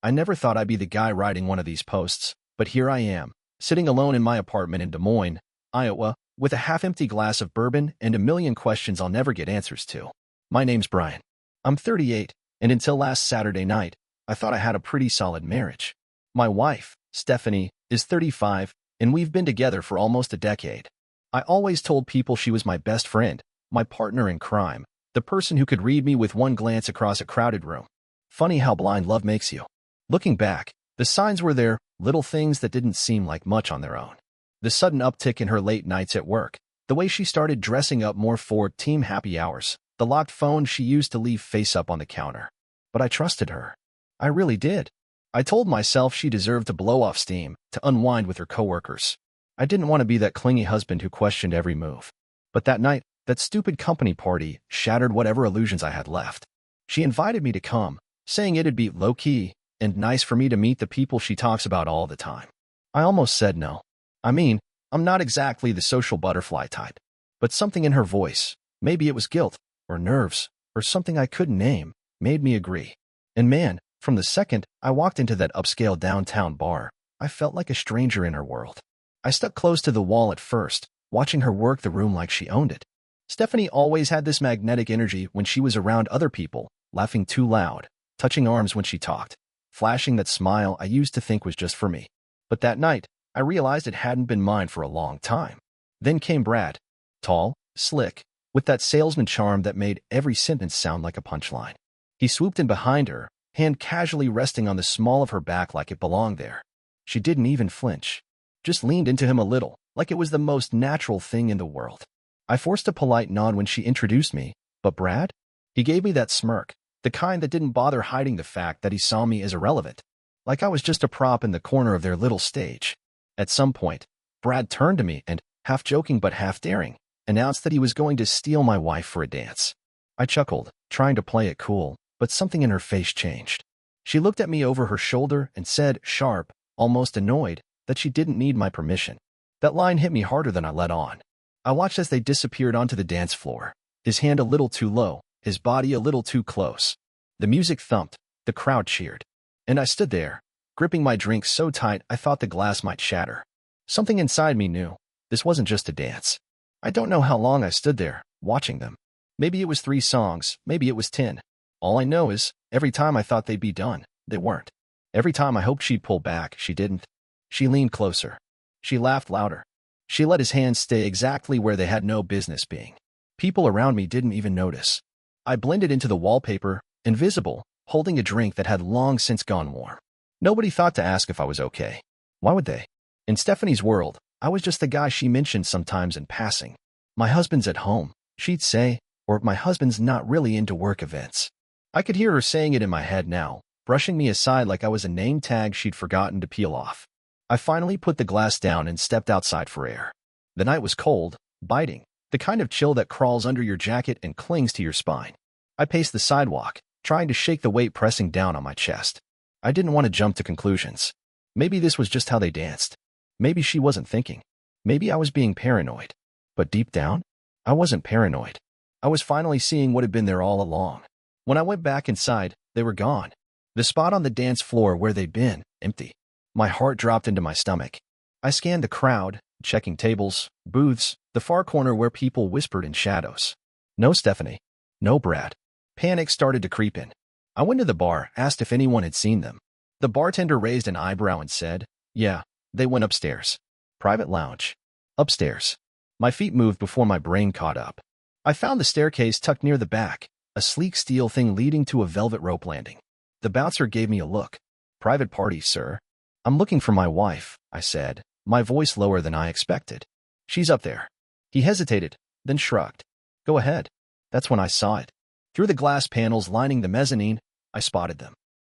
I never thought I'd be the guy writing one of these posts, but here I am, sitting alone in my apartment in Des Moines, Iowa, with a half-empty glass of bourbon and a million questions I'll never get answers to. My name's Brian. I'm 38, and until last Saturday night, I thought I had a pretty solid marriage. My wife, Stephanie, is 35, and we've been together for almost a decade. I always told people she was my best friend, my partner in crime, the person who could read me with one glance across a crowded room. Funny how blind love makes you. Looking back, the signs were there, little things that didn't seem like much on their own. The sudden uptick in her late nights at work, the way she started dressing up more for team happy hours, the locked phone she used to leave face up on the counter. But I trusted her. I really did. I told myself she deserved to blow off steam, to unwind with her coworkers. I didn't want to be that clingy husband who questioned every move. But that night, that stupid company party shattered whatever illusions I had left. She invited me to come, saying it'd be low-key and nice for me to meet the people she talks about all the time. I almost said no. I mean, I'm not exactly the social butterfly type, but something in her voice, maybe it was guilt, or nerves, or something I couldn't name, made me agree. And man, from the second I walked into that upscale downtown bar, I felt like a stranger in her world. I stuck close to the wall at first, watching her work the room like she owned it. Stephanie always had this magnetic energy when she was around other people, laughing too loud, touching arms when she talked, flashing that smile I used to think was just for me. But that night, I realized it hadn't been mine for a long time. Then came Brad. Tall, slick, with that salesman charm that made every sentence sound like a punchline. He swooped in behind her, hand casually resting on the small of her back like it belonged there. She didn't even flinch. Just leaned into him a little, like it was the most natural thing in the world. I forced a polite nod when she introduced me, but Brad? He gave me that smirk, the kind that didn't bother hiding the fact that he saw me as irrelevant, like I was just a prop in the corner of their little stage. At some point, Brad turned to me and, half joking but half daring, announced that he was going to steal my wife for a dance. I chuckled, trying to play it cool, but something in her face changed. She looked at me over her shoulder and said, sharp, almost annoyed, that she didn't need my permission. That line hit me harder than I let on. I watched as they disappeared onto the dance floor, his hand a little too low, his body a little too close. The music thumped, the crowd cheered. And I stood there, gripping my drink so tight I thought the glass might shatter. Something inside me knew this wasn't just a dance. I don't know how long I stood there, watching them. Maybe it was 3 songs, maybe it was 10. All I know is, every time I thought they'd be done, they weren't. Every time I hoped she'd pull back, she didn't. She leaned closer. She laughed louder. She let his hands stay exactly where they had no business being. People around me didn't even notice. I blended into the wallpaper, invisible, holding a drink that had long since gone warm. Nobody thought to ask if I was okay. Why would they? In Stephanie's world, I was just the guy she mentioned sometimes in passing. My husband's at home, she'd say, or my husband's not really into work events. I could hear her saying it in my head now, brushing me aside like I was a name tag she'd forgotten to peel off. I finally put the glass down and stepped outside for air. The night was cold, biting, the kind of chill that crawls under your jacket and clings to your spine. I paced the sidewalk, trying to shake the weight pressing down on my chest. I didn't want to jump to conclusions. Maybe this was just how they danced. Maybe she wasn't thinking. Maybe I was being paranoid. But deep down, I wasn't paranoid. I was finally seeing what had been there all along. When I went back inside, they were gone. The spot on the dance floor where they'd been, empty. My heart dropped into my stomach. I scanned the crowd, checking tables, booths, the far corner where people whispered in shadows. No Stephanie. No Brad. Panic started to creep in. I went to the bar, asked if anyone had seen them. The bartender raised an eyebrow and said, yeah, they went upstairs. Private lounge. Upstairs. My feet moved before my brain caught up. I found the staircase tucked near the back, a sleek steel thing leading to a velvet rope landing. The bouncer gave me a look. Private party, sir. I'm looking for my wife, I said, my voice lower than I expected. She's up there. He hesitated, then shrugged. Go ahead. That's when I saw it. Through the glass panels lining the mezzanine, I spotted them.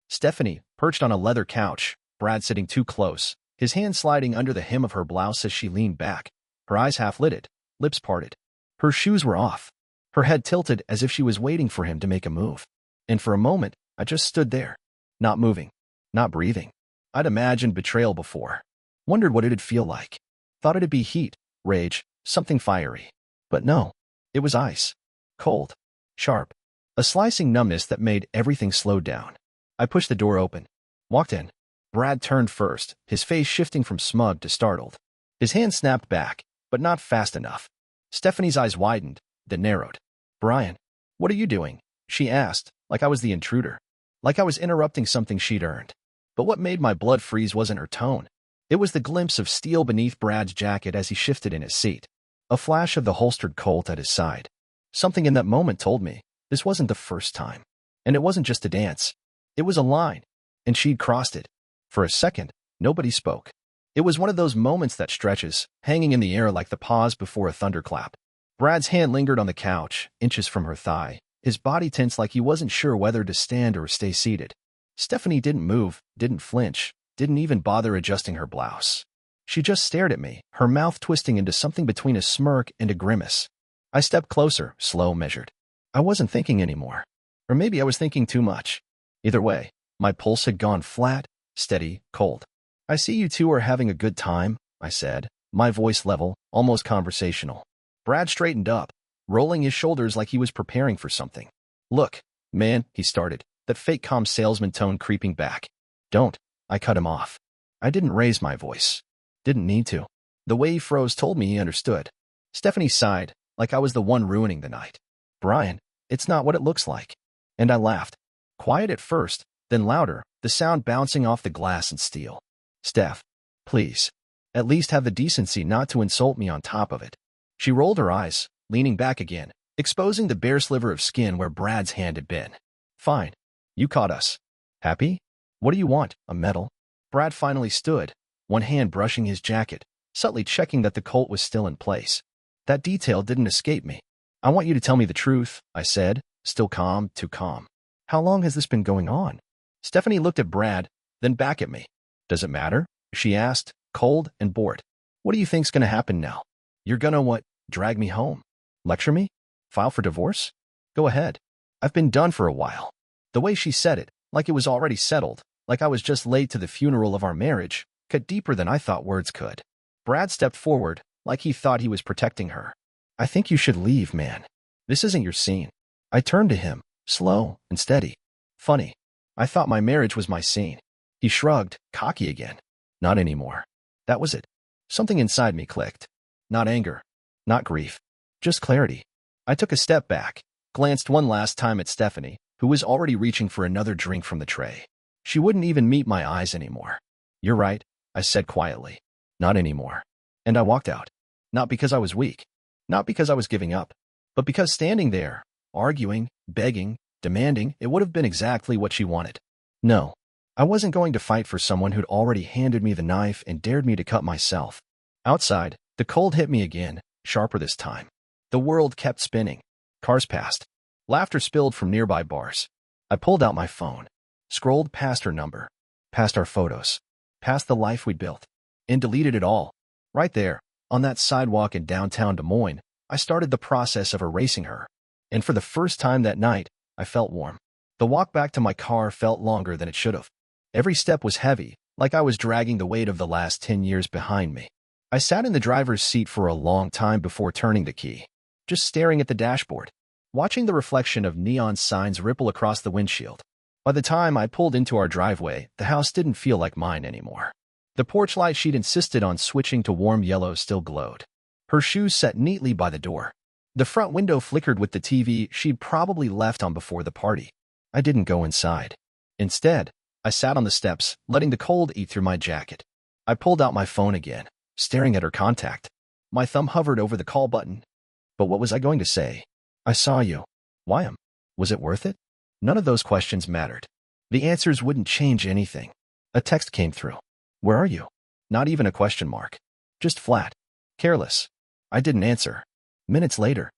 Stephanie, perched on a leather couch, Brad sitting too close, his hand sliding under the hem of her blouse as she leaned back, her eyes half-lidded, lips parted. Her shoes were off, her head tilted as if she was waiting for him to make a move. And for a moment, I just stood there, not moving, not breathing. I'd imagined betrayal before, wondered what it'd feel like, thought it'd be heat, rage, something fiery. But no, it was ice, cold, sharp. A slicing numbness that made everything slow down. I pushed the door open. Walked in. Brad turned first, his face shifting from smug to startled. His hand snapped back, but not fast enough. Stephanie's eyes widened, then narrowed. "Brian, what are you doing?" she asked, like I was the intruder. Like I was interrupting something she'd earned. But what made my blood freeze wasn't her tone. It was the glimpse of steel beneath Brad's jacket as he shifted in his seat. A flash of the holstered Colt at his side. Something in that moment told me this wasn't the first time. And it wasn't just a dance. It was a line. And she'd crossed it. For a second, nobody spoke. It was one of those moments that stretches, hanging in the air like the pause before a thunderclap. Brad's hand lingered on the couch, inches from her thigh, his body tense like he wasn't sure whether to stand or stay seated. Stephanie didn't move, didn't flinch, didn't even bother adjusting her blouse. She just stared at me, her mouth twisting into something between a smirk and a grimace. I stepped closer, slow, measured. I wasn't thinking anymore. Or maybe I was thinking too much. Either way, my pulse had gone flat, steady, cold. "I see you two are having a good time," I said, my voice level, almost conversational. Brad straightened up, rolling his shoulders like he was preparing for something. "Look, man," he started, that fake calm salesman tone creeping back. "Don't," I cut him off. I didn't raise my voice. Didn't need to. The way he froze told me he understood. Stephanie sighed, like I was the one ruining the night. "Brian, it's not what it looks like." And I laughed. Quiet at first, then louder, the sound bouncing off the glass and steel. "Steph, please. At least have the decency not to insult me on top of it." She rolled her eyes, leaning back again, exposing the bare sliver of skin where Brad's hand had been. "Fine. You caught us. Happy? What do you want, a medal?" Brad finally stood, one hand brushing his jacket, subtly checking that the Colt was still in place. That detail didn't escape me. "I want you to tell me the truth," I said, still calm, too calm. "How long has this been going on?" Stephanie looked at Brad, then back at me. "Does it matter?" she asked, cold and bored. "What do you think's gonna happen now? You're gonna what? Drag me home? Lecture me? File for divorce? Go ahead. I've been done for a while." The way she said it, like it was already settled, like I was just late to the funeral of our marriage, cut deeper than I thought words could. Brad stepped forward, like he thought he was protecting her. "I think you should leave, man. This isn't your scene." I turned to him, slow and steady. "Funny. I thought my marriage was my scene." He shrugged, cocky again. "Not anymore." That was it. Something inside me clicked. Not anger. Not grief. Just clarity. I took a step back, glanced one last time at Stephanie, who was already reaching for another drink from the tray. She wouldn't even meet my eyes anymore. "You're right," I said quietly. "Not anymore." And I walked out. Not because I was weak. Not because I was giving up. But because standing there, arguing, begging, demanding, it would have been exactly what she wanted. No. I wasn't going to fight for someone who'd already handed me the knife and dared me to cut myself. Outside, the cold hit me again, sharper this time. The world kept spinning. Cars passed. Laughter spilled from nearby bars. I pulled out my phone, scrolled past her number, past our photos, past the life we'd built, and deleted it all. Right there, on that sidewalk in downtown Des Moines, I started the process of erasing her. And for the first time that night, I felt warm. The walk back to my car felt longer than it should have. Every step was heavy, like I was dragging the weight of the last 10 years behind me. I sat in the driver's seat for a long time before turning the key, just staring at the dashboard, watching the reflection of neon signs ripple across the windshield. By the time I pulled into our driveway, the house didn't feel like mine anymore. The porch light she'd insisted on switching to warm yellow still glowed. Her shoes set neatly by the door. The front window flickered with the TV she'd probably left on before the party. I didn't go inside. Instead, I sat on the steps, letting the cold eat through my jacket. I pulled out my phone again, staring at her contact. My thumb hovered over the call button. But what was I going to say? "I saw you." Why? Was it worth it? None of those questions mattered. The answers wouldn't change anything. A text came through. "Where are you?" Not even a question mark. Just flat. Careless. I didn't answer. Minutes later.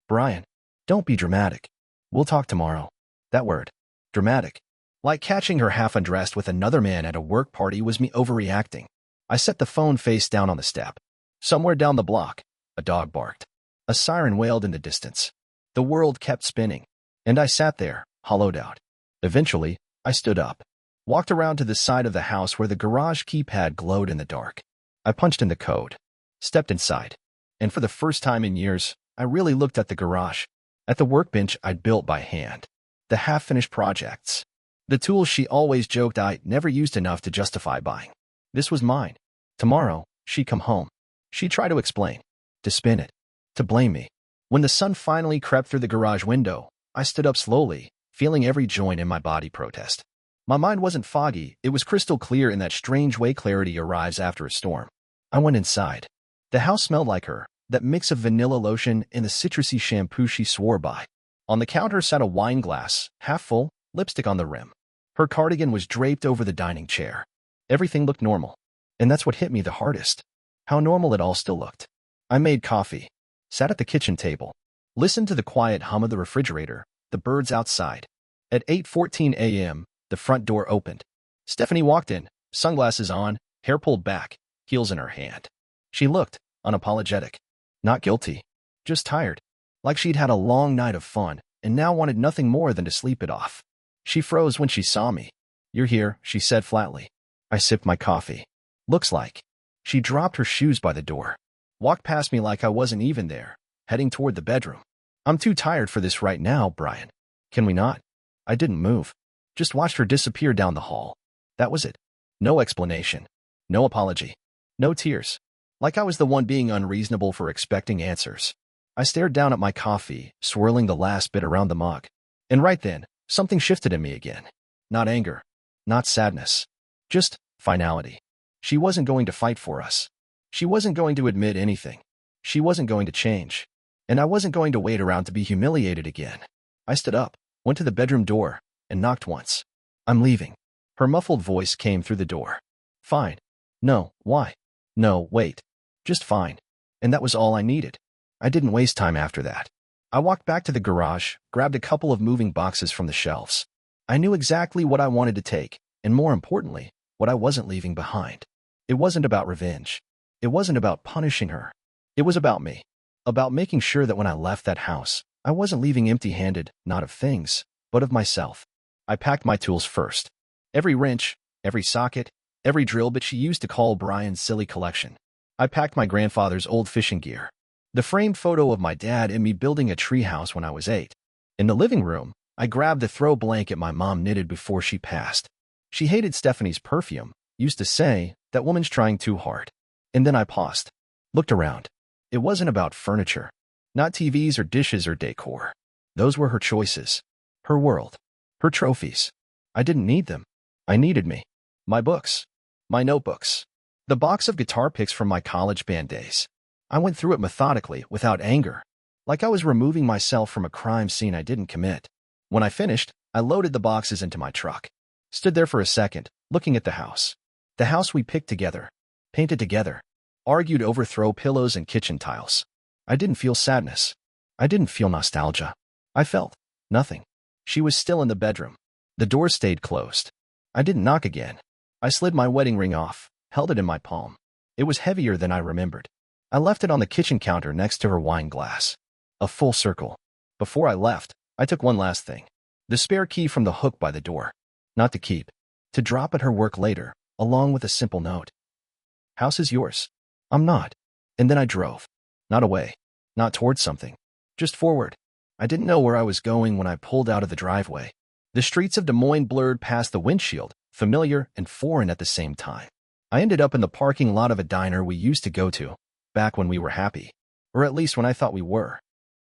"Brian, don't be dramatic. We'll talk tomorrow." That word. Dramatic. Like catching her half undressed with another man at a work party was me overreacting. I set the phone face down on the step. Somewhere down the block, a dog barked. A siren wailed in the distance. The world kept spinning, and I sat there, hollowed out. Eventually, I stood up, walked around to the side of the house where the garage keypad glowed in the dark. I punched in the code, stepped inside, and for the first time in years, I really looked at the garage, at the workbench I'd built by hand, the half-finished projects, The tools she always joked I never used enough to justify buying. This was mine. Tomorrow, she'd come home. She'd try to explain, to spin it, to blame me. When the sun finally crept through the garage window, I stood up slowly, feeling every joint in my body protest. My mind wasn't foggy, it was crystal clear in that strange way clarity arrives after a storm. I went inside. The house smelled like her, that mix of vanilla lotion and the citrusy shampoo she swore by. On the counter sat a wine glass, half full, lipstick on the rim. Her cardigan was draped over the dining chair. Everything looked normal. And that's what hit me the hardest. How normal it all still looked. I made coffee, sat at the kitchen table, listened to the quiet hum of the refrigerator, the birds outside. At 8:14 a.m., the front door opened. Stephanie walked in, sunglasses on, hair pulled back, heels in her hand. She looked unapologetic. Not guilty. Just tired. Like she'd had a long night of fun and now wanted nothing more than to sleep it off. She froze when she saw me. "You're here," she said flatly. I sipped my coffee. "Looks like." She dropped her shoes by the door, walked past me like I wasn't even there, heading toward the bedroom. "I'm too tired for this right now, Brian. Can we not?" I didn't move. Just watched her disappear down the hall. That was it. No explanation. No apology. No tears. Like I was the one being unreasonable for expecting answers. I stared down at my coffee, swirling the last bit around the mug. And right then, something shifted in me again. Not anger. Not sadness. Just finality. She wasn't going to fight for us. She wasn't going to admit anything. She wasn't going to change. And I wasn't going to wait around to be humiliated again. I stood up, went to the bedroom door, and knocked once. "I'm leaving." Her muffled voice came through the door. "Fine." "No, why?" "No, wait." "Just fine." And that was all I needed. I didn't waste time after that. I walked back to the garage, grabbed a couple of moving boxes from the shelves. I knew exactly what I wanted to take, and more importantly, what I wasn't leaving behind. It wasn't about revenge. It wasn't about punishing her. It was about me. About making sure that when I left that house, I wasn't leaving empty-handed, not of things, but of myself. I packed my tools first. Every wrench, every socket, every drill bit she used to call Brian's silly collection. I packed my grandfather's old fishing gear. The framed photo of my dad and me building a treehouse when I was 8. In the living room, I grabbed the throw blanket my mom knitted before she passed. She hated Stephanie's perfume, used to say, "That woman's trying too hard." And then I paused, looked around. It wasn't about furniture, not TVs or dishes or decor. Those were her choices, her world, her trophies. I didn't need them. I needed me. My books, my notebooks, the box of guitar picks from my college band days. I went through it methodically, without anger, like I was removing myself from a crime scene I didn't commit. When I finished, I loaded the boxes into my truck. Stood there for a second, looking at the house. The house we picked together, painted together, argued over throw pillows and kitchen tiles. I didn't feel sadness. I didn't feel nostalgia. I felt nothing. She was still in the bedroom. The door stayed closed. I didn't knock again. I slid my wedding ring off, held it in my palm. It was heavier than I remembered. I left it on the kitchen counter next to her wine glass. A full circle. Before I left, I took one last thing. The spare key from the hook by the door. Not to keep. To drop at her work later, along with a simple note. "House is yours." "I'm not." And then I drove. Not away. Not towards something. Just forward. I didn't know where I was going when I pulled out of the driveway. The streets of Des Moines blurred past the windshield, familiar and foreign at the same time. I ended up in the parking lot of a diner we used to go to, back when we were happy. Or at least when I thought we were.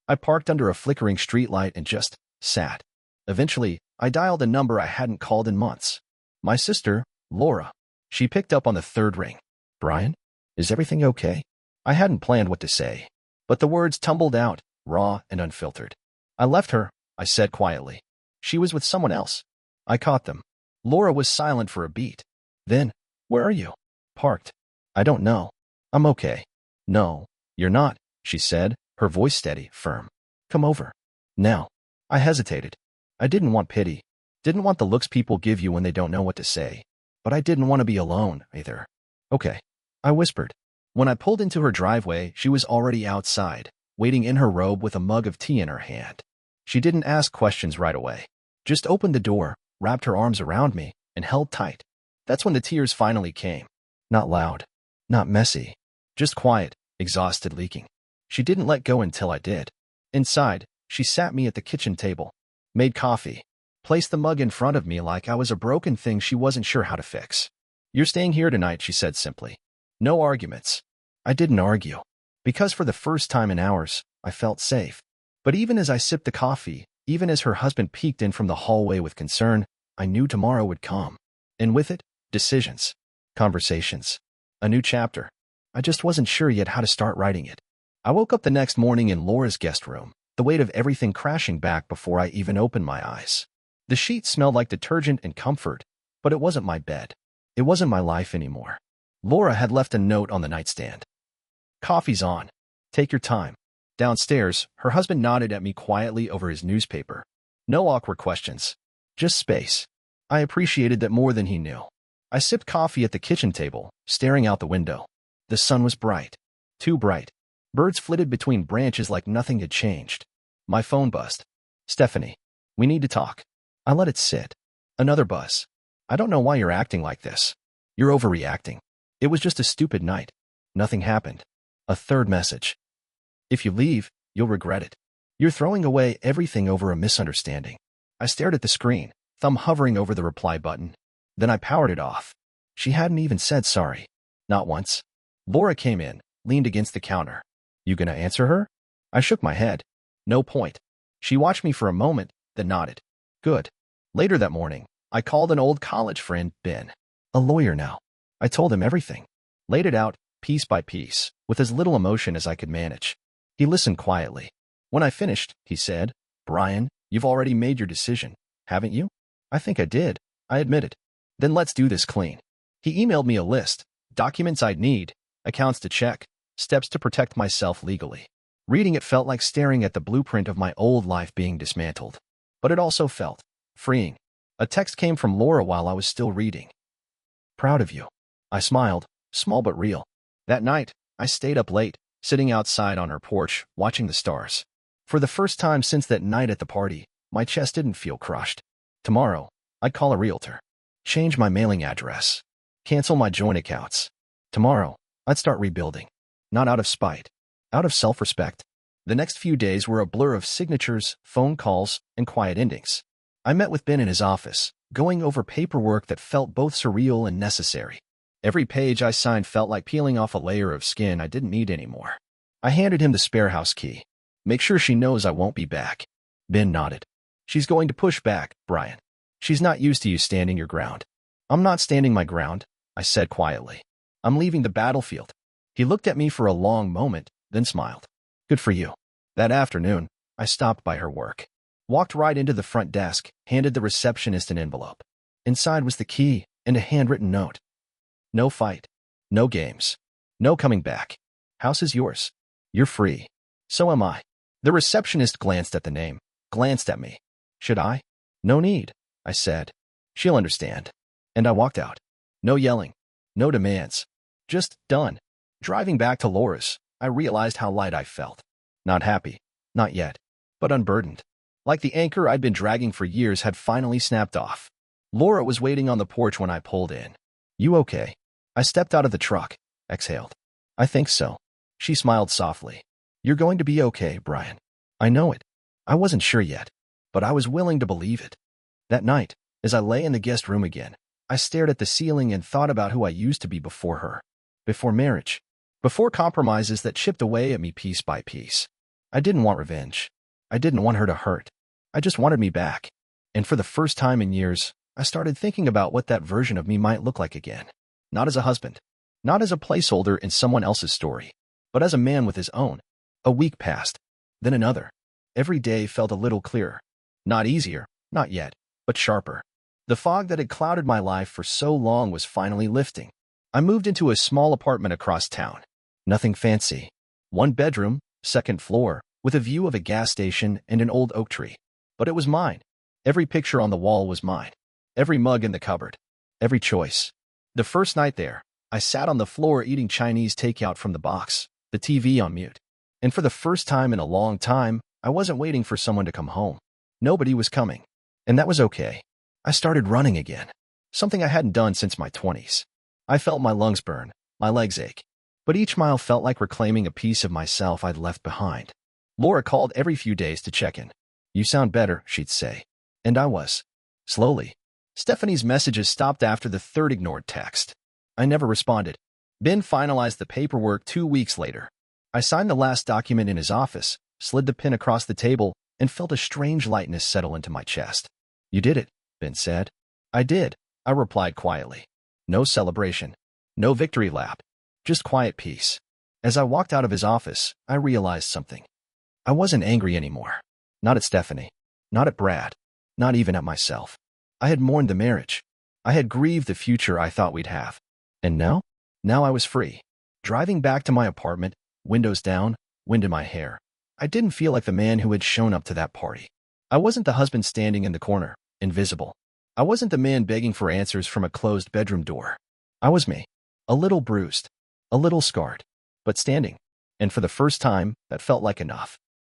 I parked under a flickering streetlight and just sat. Eventually, I dialed a number I hadn't called in months. My sister, Laura. She picked up on the third ring. "Brian, is everything okay?" I hadn't planned what to say, but the words tumbled out, raw and unfiltered. "I left her," I said quietly. "She was with someone else." I caught them. Laura was silent for a beat. Then, "Where are you?" "Parked." "I don't know." "I'm okay." "No, you're not," she said, her voice steady, firm. "Come over. Now." I hesitated. I didn't want pity. Didn't want the looks people give you when they don't know what to say. But I didn't want to be alone, either. "Okay," I whispered. When I pulled into her driveway, she was already outside, waiting in her robe with a mug of tea in her hand. She didn't ask questions right away. Just opened the door, wrapped her arms around me, and held tight. That's when the tears finally came. Not loud. Not messy. Just quiet, exhausted, leaking. She didn't let go until I did. Inside, she sat me at the kitchen table. Made coffee. placed the mug in front of me like I was a broken thing she wasn't sure how to fix. "You're staying here tonight," she said simply. No arguments. I didn't argue, because for the first time in hours, I felt safe. But even as I sipped the coffee, even as her husband peeked in from the hallway with concern, I knew tomorrow would come. And with it, decisions, conversations, a new chapter. I just wasn't sure yet how to start writing it. I woke up the next morning in Laura's guest room, the weight of everything crashing back before I even opened my eyes. The sheets smelled like detergent and comfort, but it wasn't my bed. It wasn't my life anymore. Laura had left a note on the nightstand. "Coffee's on. Take your time." Downstairs, her husband nodded at me quietly over his newspaper. No awkward questions. Just space. I appreciated that more than he knew. I sipped coffee at the kitchen table, staring out the window. The sun was bright. Too bright. Birds flitted between branches like nothing had changed. My phone buzzed. "Stephanie, we need to talk." I let it sit. Another buzz. "I don't know why you're acting like this. You're overreacting. It was just a stupid night. Nothing happened." A third message. "If you leave, you'll regret it. You're throwing away everything over a misunderstanding." I stared at the screen, thumb hovering over the reply button. Then I powered it off. She hadn't even said sorry. Not once. Laura came in, leaned against the counter. "You gonna answer her?" I shook my head. No point. She watched me for a moment, then nodded. "Good." Later that morning, I called an old college friend, Ben. A lawyer now. I told him everything. Laid it out, piece by piece, with as little emotion as I could manage. He listened quietly. When I finished, he said, "Brian, you've already made your decision, haven't you?" "I think I did," I admitted. "Then let's do this clean." He emailed me a list, documents I'd need, accounts to check, steps to protect myself legally. Reading it felt like staring at the blueprint of my old life being dismantled. But it also felt freeing. A text came from Laura while I was still reading. "Proud of you." I smiled, small but real. That night, I stayed up late, sitting outside on her porch, watching the stars. For the first time since that night at the party, my chest didn't feel crushed. Tomorrow, I'd call a realtor. Change my mailing address. Cancel my joint accounts. Tomorrow, I'd start rebuilding. Not out of spite. Out of self-respect. The next few days were a blur of signatures, phone calls, and quiet endings. I met with Ben in his office, going over paperwork that felt both surreal and necessary. Every page I signed felt like peeling off a layer of skin I didn't need anymore. I handed him the spare house key. "Make sure she knows I won't be back." Ben nodded. "She's going to push back, Brian. She's not used to you standing your ground." "I'm not standing my ground," I said quietly. "I'm leaving the battlefield." He looked at me for a long moment, then smiled. "Good for you." That afternoon, I stopped by her work. Walked right into the front desk, handed the receptionist an envelope. Inside was the key and a handwritten note. "No fight. No games. No coming back. House is yours. You're free. So am I." The receptionist glanced at the name, glanced at me. "Should I?" "No need," I said. "She'll understand." And I walked out. No yelling. No demands. Just done. Driving back to Laura's, I realized how light I felt. Not happy. Not yet. But unburdened. Like the anchor I'd been dragging for years had finally snapped off. Laura was waiting on the porch when I pulled in. "You okay?" I stepped out of the truck, exhaled. "I think so." She smiled softly. "You're going to be okay, Brian. I know it." I wasn't sure yet, but I was willing to believe it. That night, as I lay in the guest room again, I stared at the ceiling and thought about who I used to be before her. Before marriage. Before compromises that chipped away at me piece by piece. I didn't want revenge. I didn't want her to hurt. I just wanted me back. And for the first time in years, I started thinking about what that version of me might look like again. Not as a husband. Not as a placeholder in someone else's story. But as a man with his own. A week passed. Then another. Every day felt a little clearer. Not easier, not yet, but sharper. The fog that had clouded my life for so long was finally lifting. I moved into a small apartment across town. Nothing fancy. One bedroom, second floor, with a view of a gas station and an old oak tree. But it was mine. Every picture on the wall was mine. Every mug in the cupboard. Every choice. The first night there, I sat on the floor eating Chinese takeout from the box, the TV on mute. And for the first time in a long time, I wasn't waiting for someone to come home. Nobody was coming. And that was okay. I started running again. Something I hadn't done since my 20s. I felt my lungs burn, my legs ache. But each mile felt like reclaiming a piece of myself I'd left behind. Laura called every few days to check in. "You sound better," she'd say. And I was. Slowly, Stephanie's messages stopped after the third ignored text. I never responded. Ben finalized the paperwork 2 weeks later. I signed the last document in his office, slid the pen across the table, and felt a strange lightness settle into my chest. "You did it," Ben said. "I did," I replied quietly. No celebration. No victory lap. Just quiet peace. As I walked out of his office, I realized something. I wasn't angry anymore. Not at Stephanie. Not at Brad. Not even at myself. I had mourned the marriage. I had grieved the future I thought we'd have. And now? Now I was free. Driving back to my apartment, windows down, wind in my hair, I didn't feel like the man who had shown up to that party. I wasn't the husband standing in the corner, invisible. I wasn't the man begging for answers from a closed bedroom door. I was me. A little bruised. A little scarred. But standing. And for the first time, that felt like enough.